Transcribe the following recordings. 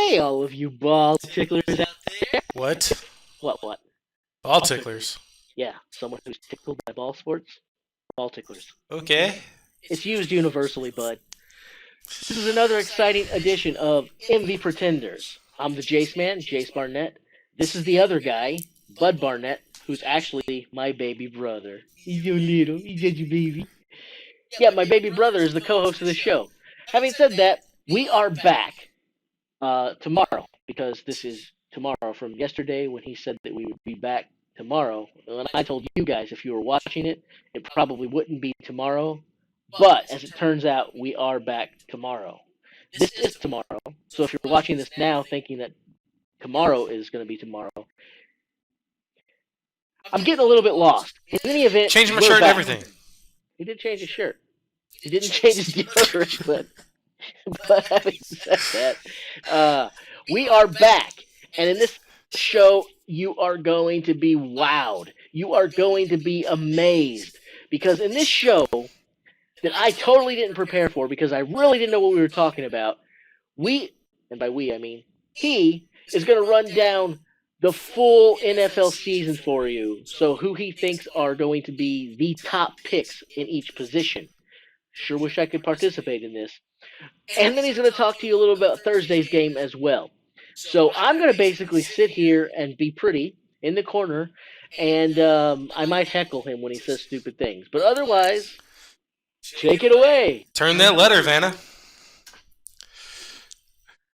Hey, all of you ball ticklers out there. What? What? Ball ticklers. Yeah, someone who's tickled by ball sports? Ball ticklers. Okay. It's used universally, bud. This is another exciting edition of MV Pretenders. I'm the Jace Man, Jace Barnett. This is the other guy, Bud Barnett, who's actually my baby brother. He's so little. He's such a baby. Yeah, my baby brother is the co-host of the show. Having said that, we are back tomorrow because this is tomorrow from yesterday when he said that we would be back tomorrow. And I told you guys if you were watching it, it probably wouldn't be tomorrow. But as it turns out, we are back tomorrow. This is tomorrow. So if you're watching this now thinking that tomorrow is going to be tomorrow, I'm getting a little bit lost. In any event, Changing my we're shirt and back. everything. He did change his shirt. He didn't change his deodorant, but having said that, we are back. And in this show, you are going to be wowed. You are going to be amazed. Because in this show that I totally didn't prepare for because I really didn't know what we were talking about, and by we I mean he, is going to run down the full NFL season for you. So who he thinks are going to be the top picks in each position. Sure wish I could participate in this. And then he's going to talk to you a little about Thursday's game as well. So I'm going to basically sit here and be pretty in the corner, and I might heckle him when he says stupid things. But otherwise, take it away. Turn that letter, Vanna.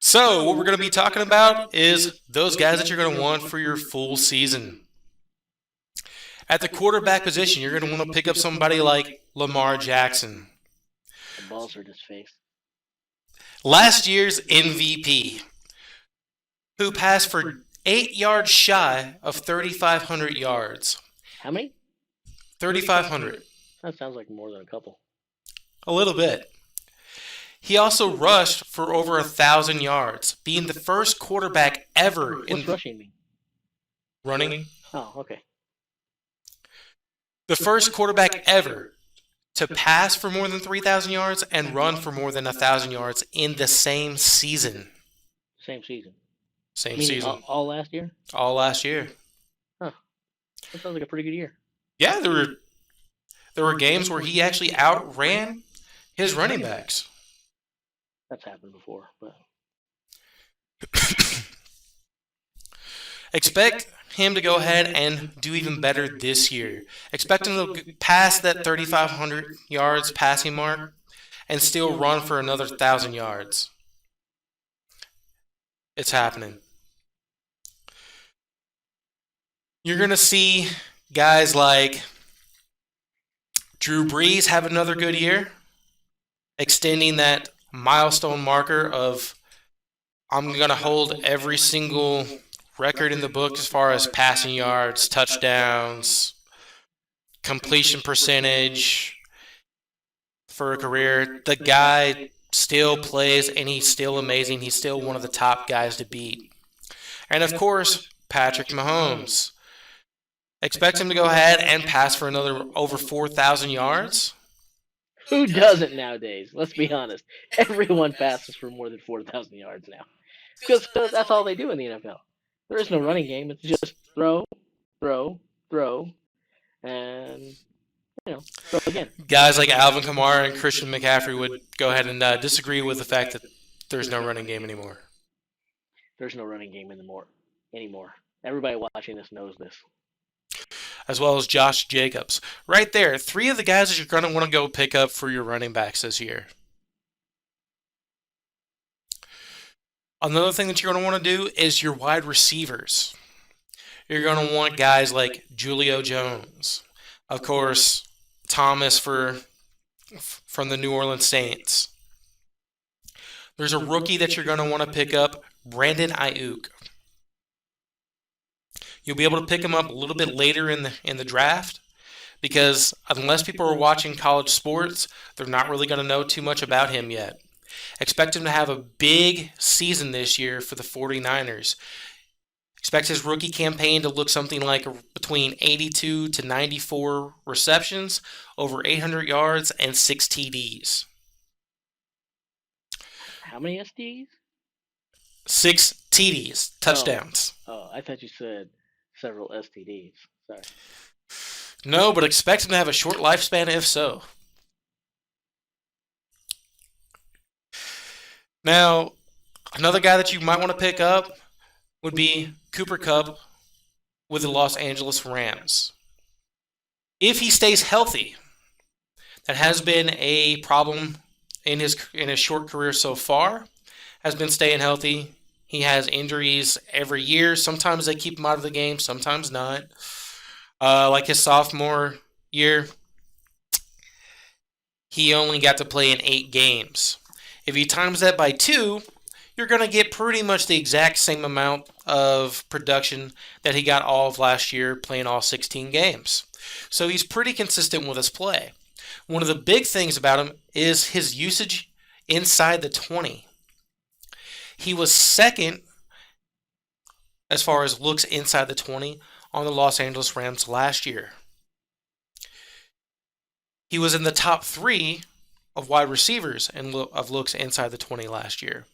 So, what we're going to be talking about is those guys that you're going to want for your full season. At the quarterback position, you're going to want to pick up somebody like Lamar Jackson. The balls hurt his face. Last year's MVP, who passed for 8 yards shy of 3,500 yards. How many? 3,500. That sounds like more than a couple. A little bit. He also rushed for over 1,000 yards, being the first quarterback ever in What's rushing mean? running. Oh, okay. The first quarterback ever to pass for more than 3,000 yards and run for more than 1,000 yards in the same season. Same season. Same Meaning season. all last year? All last year. Huh. That sounds like a pretty good year. Yeah, there were games where he actually outran his running backs. That's happened before, but Expect him to go ahead and do even better this year. Expect him to pass that 3,500 yards passing mark and still run for another 1,000 yards. It's happening. You're going to see guys like Drew Brees have another good year, extending that milestone marker of I'm going to hold every single record in the book as far as passing yards, touchdowns, completion percentage for a career. The guy still plays and he's still amazing. He's still one of the top guys to beat. And of course, Patrick Mahomes. Expect him to go ahead and pass for another over 4,000 yards. who doesn't nowadays? Let's be honest. Everyone passes for more than 4,000 yards now. Because that's all they do in the NFL. There is no running game. It's just throw, throw, throw, and, throw again. Guys like Alvin Kamara and Christian McCaffrey would go ahead and disagree with the fact that there's no running game anymore. There's no running game anymore. Everybody watching this knows this. As well as Josh Jacobs. Right there, 3 of the guys that you're going to want to go pick up for your running backs this year. Another thing that you're going to want to do is your wide receivers. You're going to want guys like Julio Jones. Of course, Thomas from the New Orleans Saints. There's a rookie that you're going to want to pick up, Brandon Ayuk. You'll be able to pick him up a little bit later in the draft because unless people are watching college sports, they're not really going to know too much about him yet. Expect him to have a big season this year for the 49ers. Expect his rookie campaign to look something like between 82 to 94 receptions, over 800 yards, and 6 TDs. How many SDs? 6 TDs, touchdowns. Oh, I thought you said several STDs. Sorry. No, but expect him to have a short lifespan if so. Now, another guy that you might want to pick up would be Cooper Kupp with the Los Angeles Rams. If he stays healthy, that has been a problem in his short career so far, has been staying healthy. He has injuries every year. Sometimes they keep him out of the game, sometimes not. Like his sophomore year, he only got to play in 8 games. If you times that by 2, you're going to get pretty much the exact same amount of production that he got all of last year playing all 16 games. So he's pretty consistent with his play. One of the big things about him is his usage inside the 20. He was second as far as looks inside the 20 on the Los Angeles Rams last year. He was in the top 3 of wide receivers and of looks inside the 20 last year.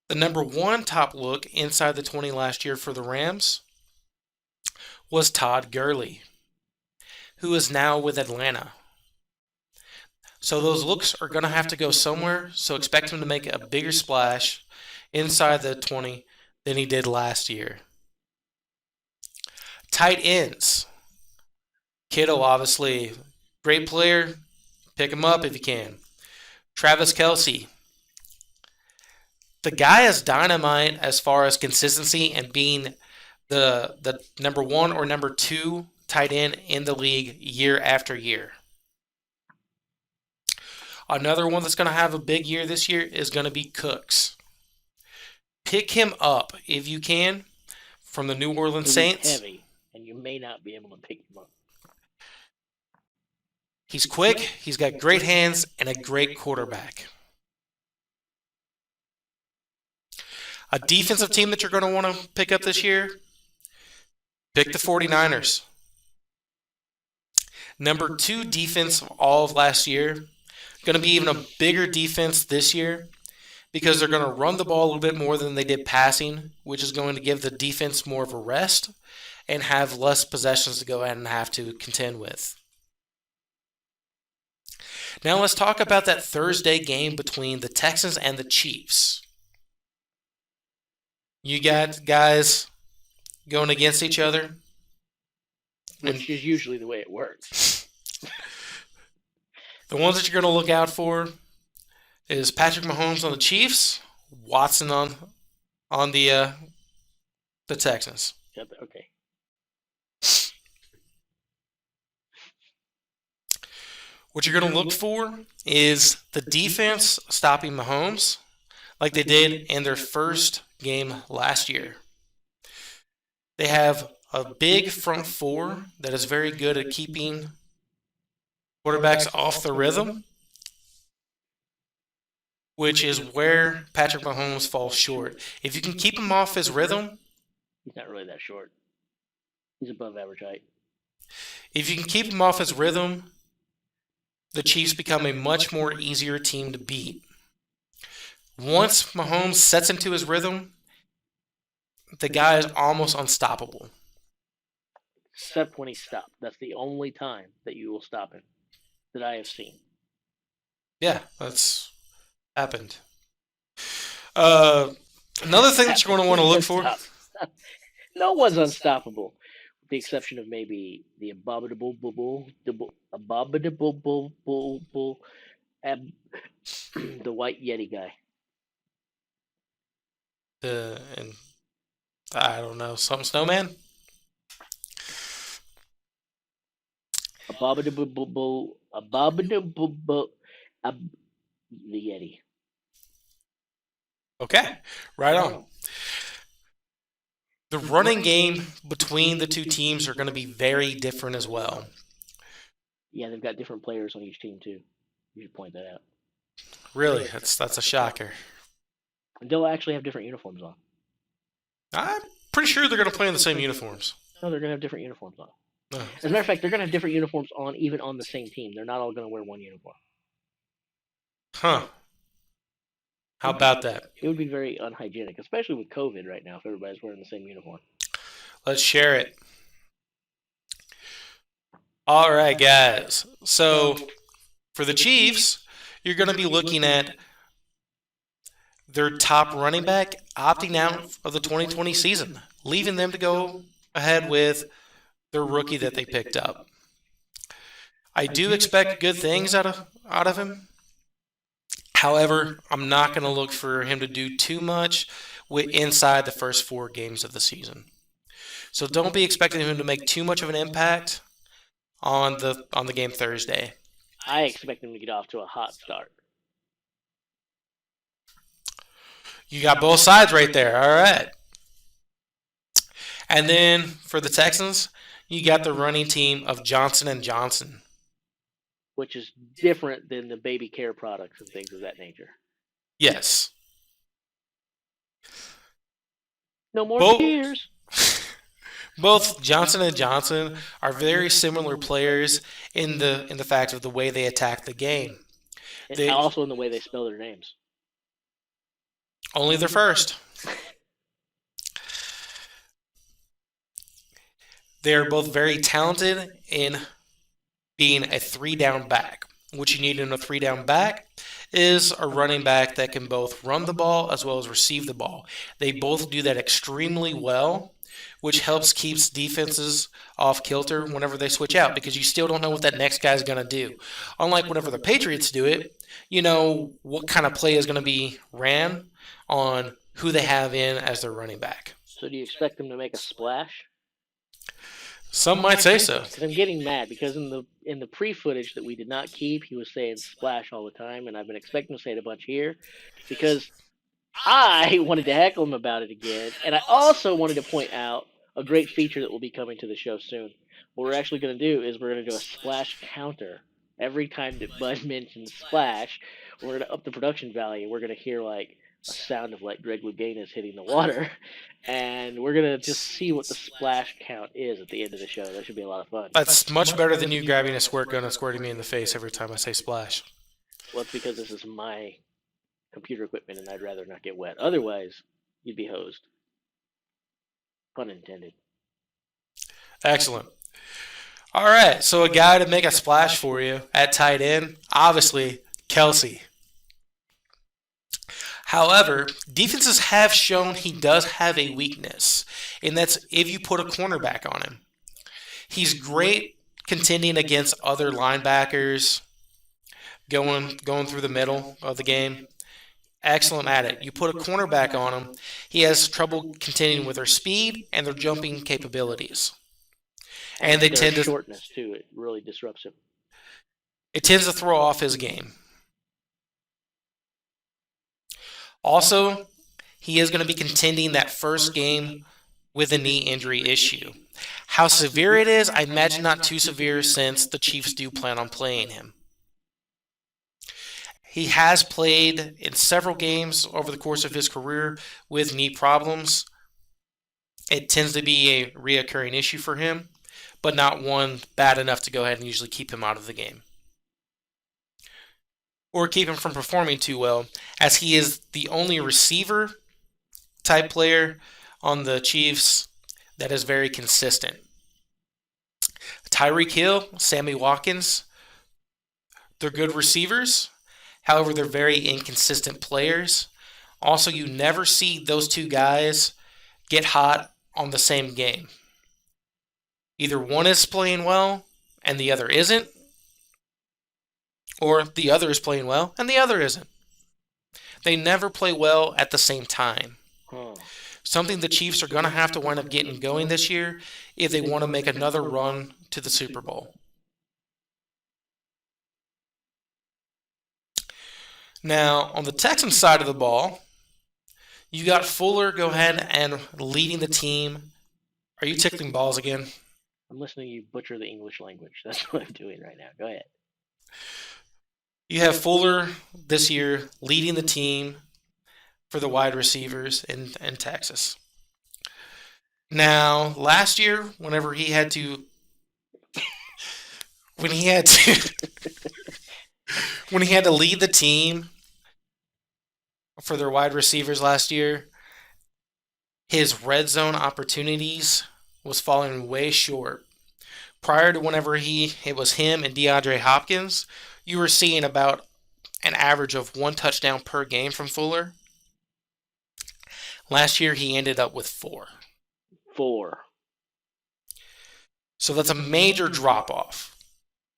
The number 1 top look inside the 20 last year for the Rams was Todd Gurley, who is now with Atlanta. So those looks are going to have to go somewhere, so expect him to make a bigger splash inside the 20 than he did last year. Tight ends. Kittle, obviously, great player. Pick him up if you can. Travis Kelce. The guy is dynamite as far as consistency and being the number 1 or number 2 tight end in the league year after year. Another one that's going to have a big year this year is going to be Cooks. Pick him up if you can from the New Orleans Saints. He's heavy, and you may not be able to pick him up. He's quick, he's got great hands, and a great quarterback. A defensive team that you're going to want to pick up this year, pick the 49ers. Number 2 defense all of last year. Going to be even a bigger defense this year because they're going to run the ball a little bit more than they did passing, which is going to give the defense more of a rest and have less possessions to go ahead and have to contend with. Now let's talk about that Thursday game between the Texans and the Chiefs. You got guys going against each other. Which is usually the way it works. The ones that you're going to look out for is Patrick Mahomes on the Chiefs, Watson on the Texans. Okay. What you're going to look for is the defense stopping Mahomes like they did in their first game last year. They have a big front 4 that is very good at keeping quarterbacks off the rhythm, which is where Patrick Mahomes falls short. If you can keep him off his rhythm, he's not really that short. He's above average height. If you can keep him off his rhythm, the Chiefs become a much more easier team to beat. Once Mahomes sets into his rhythm, the guy is almost unstoppable. Except when he stopped. That's the only time that you will stop him that I have seen. Yeah, that's happened. Another thing that you're going to want to look for. No one's unstoppable, with the exception of maybe the abominable the white Yeti guy. And I don't know, some snowman. The Yeti. Okay, right on. The running game between the 2 teams are going to be very different as well. Yeah, they've got different players on each team too. You should point that out. Really, that's a shocker. They'll actually have different uniforms on. I'm pretty sure they're going to play in the same uniforms. No, they're going to have different uniforms on. Oh. As a matter of fact, they're going to have different uniforms on even on the same team. They're not all going to wear one uniform. Huh. How about that? It would be very unhygienic, especially with COVID right now if everybody's wearing the same uniform. Let's share it. All right, guys. So for the Chiefs, you're going to be looking at their top running back opting out of the 2020 season, leaving them to go ahead with their rookie that they picked up. I do expect good things out of him. However, I'm not going to look for him to do too much inside the first 4 games of the season. So don't be expecting him to make too much of an impact on the game Thursday. I expect him to get off to a hot start. You got both sides right there. All right. And then for the Texans, you got the running team of Johnson & Johnson. Which is different than the baby care products and things of that nature. Yes. No more tears. Both Johnson & Johnson are very similar players in the fact of the way they attack the game. And also in the way they spell their names. Only their first. They are both very talented in being a 3-down back. What you need in a 3-down back is a running back that can both run the ball as well as receive the ball. They both do that extremely well, which helps keeps defenses off kilter whenever they switch out, because you still don't know what that next guy is going to do. Unlike whenever the Patriots do it, you know what kind of play is going to be ran on who they have in as their running back. So do you expect them to make a splash? Some might say so. Because I'm getting mad because in the pre-footage that we did not keep, he was saying splash all the time, and I've been expecting to say it a bunch here because I wanted to heckle him about it again, and I also wanted to point out a great feature that will be coming to the show soon. What we're actually going to do is we're going to do a splash counter. Every time that Bud mentions splash, we're going to up the production value. We're going to hear like a sound of like Greg Louganis hitting the water, and we're going to just see what the splash count is at the end of the show. That should be a lot of fun. That's much better than you grabbing a squirt gun and squirting me in the face every time I say splash. Well, it's because this is my computer equipment, and I'd rather not get wet. Otherwise, you'd be hosed. Pun intended. Excellent. All right, so a guy to make a splash for you at tight end, obviously, Kelsey. However, defenses have shown he does have a weakness, and that's if you put a cornerback on him. He's great contending against other linebackers, going through the middle of the game. Excellent at it. You put a cornerback on him, he has trouble contending with their speed and their jumping capabilities. And they tend to shortness too. It really disrupts him. It tends to throw off his game. Also, he is going to be contending that first game with a knee injury issue. How severe it is, I imagine not too severe since the Chiefs do plan on playing him. He has played in several games over the course of his career with knee problems. It tends to be a reoccurring issue for him, but not one bad enough to go ahead and usually keep him out of the game. Or keep him from performing too well, as he is the only receiver type player on the Chiefs that is very consistent. Tyreek Hill, Sammy Watkins, they're good receivers. However, they're very inconsistent players. Also, you never see those two guys get hot on the same game. Either one is playing well and the other isn't, or the other is playing well and the other isn't. They never play well at the same time. Something the Chiefs are going to have to wind up getting going this year if they want to make another run to the Super Bowl. Now, on the Texans side of the ball, you got Fuller go ahead and leading the team. Are you tickling balls again? I'm listening to you butcher the English language. That's what I'm doing right now. Go ahead. You have Fuller this year leading the team for the wide receivers in Texas. Now, last year, whenever he had to when he had to lead the team for their wide receivers last year, his red zone opportunities was falling way short. Prior to whenever it was him and DeAndre Hopkins, you were seeing about an average of one touchdown per game from Fuller. Last year he ended up with four. 4. So that's a major drop off.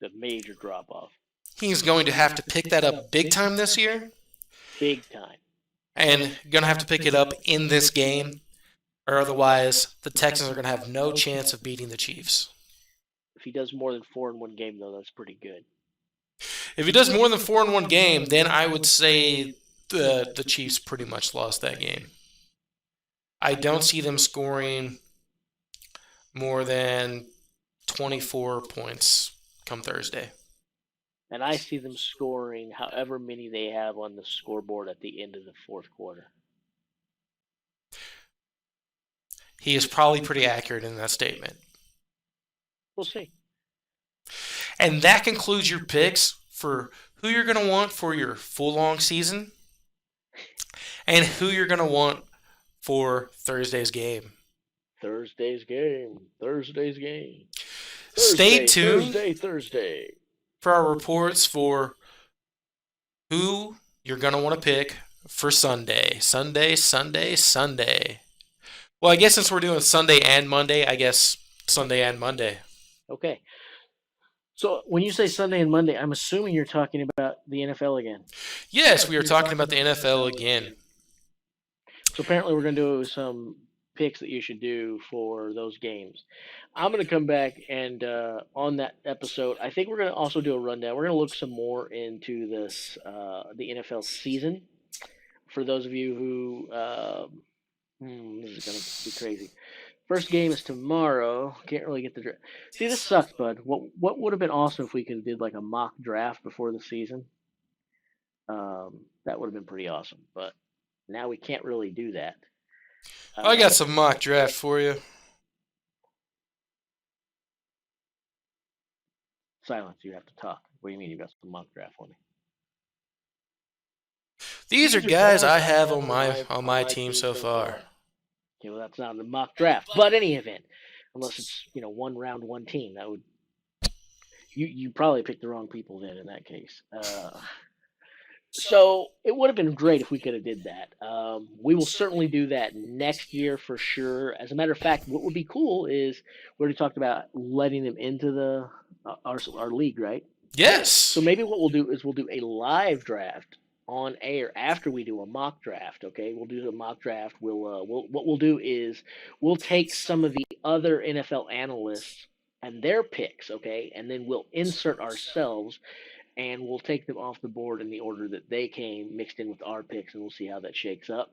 The major drop off. He's going to have to pick that up big time this year. Big time. And going to have to pick it up in this game, or otherwise the Texans are going to have no chance of beating the Chiefs. If he does more than 4 in one game, though, that's pretty good. If he does more than 4 in one game, then I would say the Chiefs pretty much lost that game. I don't see them scoring more than 24 points come Thursday. And I see them scoring however many they have on the scoreboard at the end of the fourth quarter. He is probably pretty accurate in that statement. We'll see. And that concludes your picks for who you're going to want for your full long season and who you're going to want for Thursday's game. Thursday's game. Stay tuned Thursday. for our reports for who you're going to want to pick for Sunday. Well, I guess since we're doing Sunday and Monday, I guess Sunday and Monday. Okay. So when you say Sunday and Monday, I'm assuming you're talking about the NFL again. Yes, we are talking about the NFL again. So apparently we're going to do some picks that you should do for those games. I'm going to come back and on that episode, I think we're going to also do a rundown. We're going to look some more into this the NFL season. For those of you who this is going to be crazy. First game is tomorrow. Can't really get the draft. See, this sucks, bud. What would have been awesome if we could have did like a mock draft before the season? That would have been pretty awesome. But now we can't really do that. I got some mock draft for you. Silence. You have to talk. What do you mean you got some mock draft for me? These are guys I have on my team so far. Okay, well that's not a mock draft, but any event, unless it's one round, one team, that would you probably picked the wrong people then in that case. So it would have been great if we could have did that. We will certainly do that next year for sure. As a matter of fact, what would be cool is we already talked about letting them into the our league, right? Yes. So maybe what we'll do is we'll do a live draft on air after we do a mock draft. Okay, we'll do the mock draft. What we'll do is we'll take some of the other NFL analysts and their picks, okay, and then we'll insert ourselves, and we'll take them off the board in the order that they came, mixed in with our picks, and we'll see how that shakes up.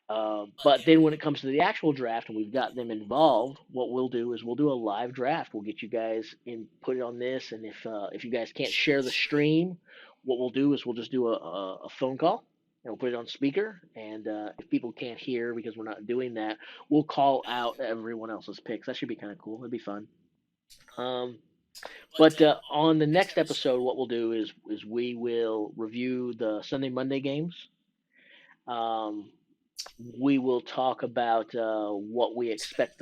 But then when it comes to the actual draft and we've got them involved, what we'll do is we'll do a live draft. We'll get you guys input on this, and if you guys can't share the stream, what we'll do is we'll just do a phone call and we'll put it on speaker. And if people can't hear because we're not doing that, we'll call out everyone else's picks. That should be kind of cool. It'd be fun. But on the next episode, what we'll do is we will review the Sunday Monday games. We will talk about what we expect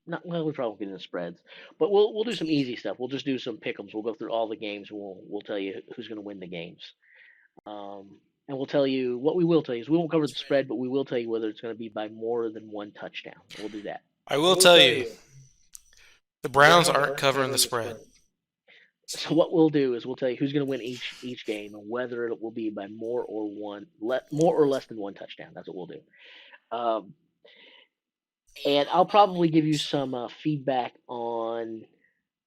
we probably won't get into spreads, but we'll do some easy stuff. We'll just do some pick'ems. We'll go through all the games. We'll tell you who's going to win the games, and we'll tell you what we will tell you is we won't cover the spread, but we will tell you whether it's going to be by more than one touchdown. We'll do that. I will tell you, the Browns aren't covering the spread. So what we'll do is we'll tell you who's going to win each game and whether it will be by more or less than one touchdown. That's what we'll do. And I'll probably give you some feedback on.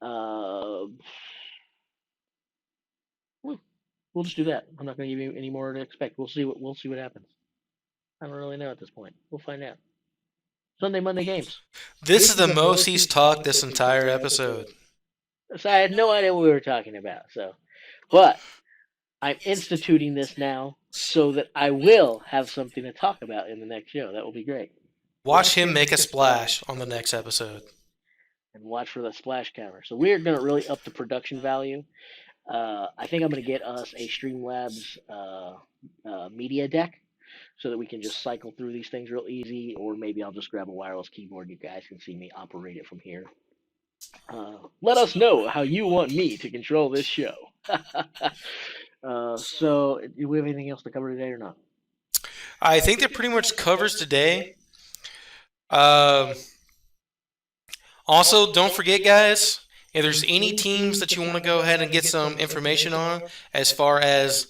We'll just do that. I'm not going to give you any more to expect. We'll see what happens. I don't really know at this point. We'll find out. Sunday, Monday games. This is the most he's talked this entire episode. So I had no idea what we were talking about. But I'm instituting this now so that I will have something to talk about in the next show. That will be great. Watch him make a splash on the next episode. And watch for the splash counter. So we're going to really up the production value. I think I'm going to get us a Streamlabs media deck. so that we can just cycle through these things real easy, or maybe I'll just grab a wireless keyboard. You guys can see me operate it from here. Let us know how you want me to control this show. So, do we have anything else to cover today or not? I think that pretty much covers today. Um, Also, don't forget, guys, if there's any teams that you want to go ahead and get some information on as far as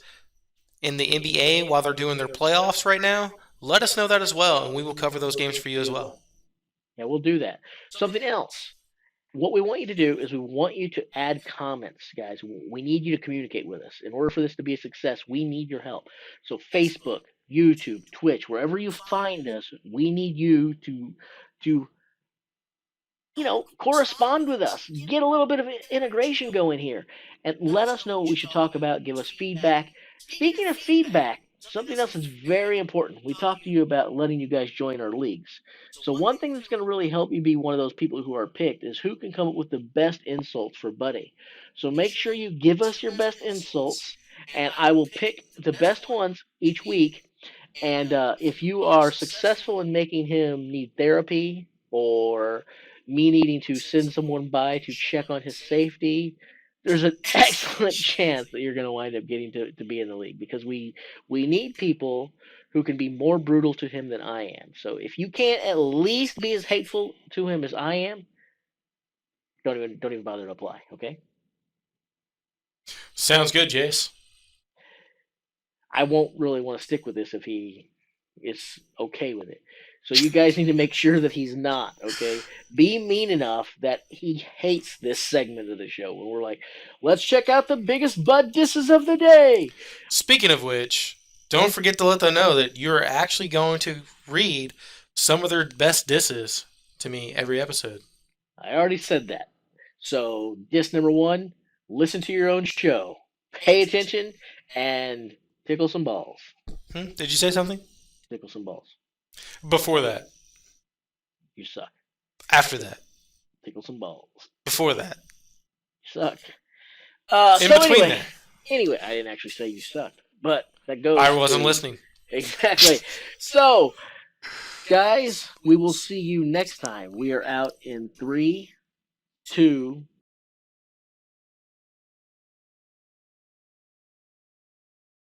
in the NBA while they're doing their playoffs right now, let us know that as well, and we will cover those games for you as well. Yeah, we'll do that. Something else. What we want you to do is we want you to add comments, guys. We need you to communicate with us. In order for this to be a success, we need your help. So Facebook, YouTube, Twitch, wherever you find us, we need you to correspond with us. Get a little bit of integration going here, and let us know what we should talk about. Give us feedback. Speaking of feedback, something else that's very important. We talked to you about letting you guys join our leagues. So one thing that's going to really help you be one of those people who are picked is who can come up with the best insults for Buddy. So make sure you give us your best insults, and I will pick the best ones each week. And if you are successful in making him need therapy, or me needing to send someone by to check on his safety, there's an excellent chance that you're going to wind up getting to be in the league, because we need people who can be more brutal to him than I am. So if you can't at least be as hateful to him as I am, don't even bother to apply. Okay? Sounds good, Jace. I won't really want to stick with this if he is okay with it. So you guys need to make sure that he's not, okay? Be mean enough that he hates this segment of the show when we're like, let's check out the biggest bud disses of the day. Speaking of which, don't forget to let them know that you're actually going to read some of their best disses to me every episode. I already said that. So, diss number 1, listen to your own show. Pay attention and tickle some balls. Did you say something? Tickle some balls. Before that. You suck. After that. Tickle some balls. Before that. You suck. In So between anyway, that. anyway, I didn't actually say you sucked, but that goes. I wasn't to- listening. Exactly. So, guys, we will see you next time. We are out in 3, 2,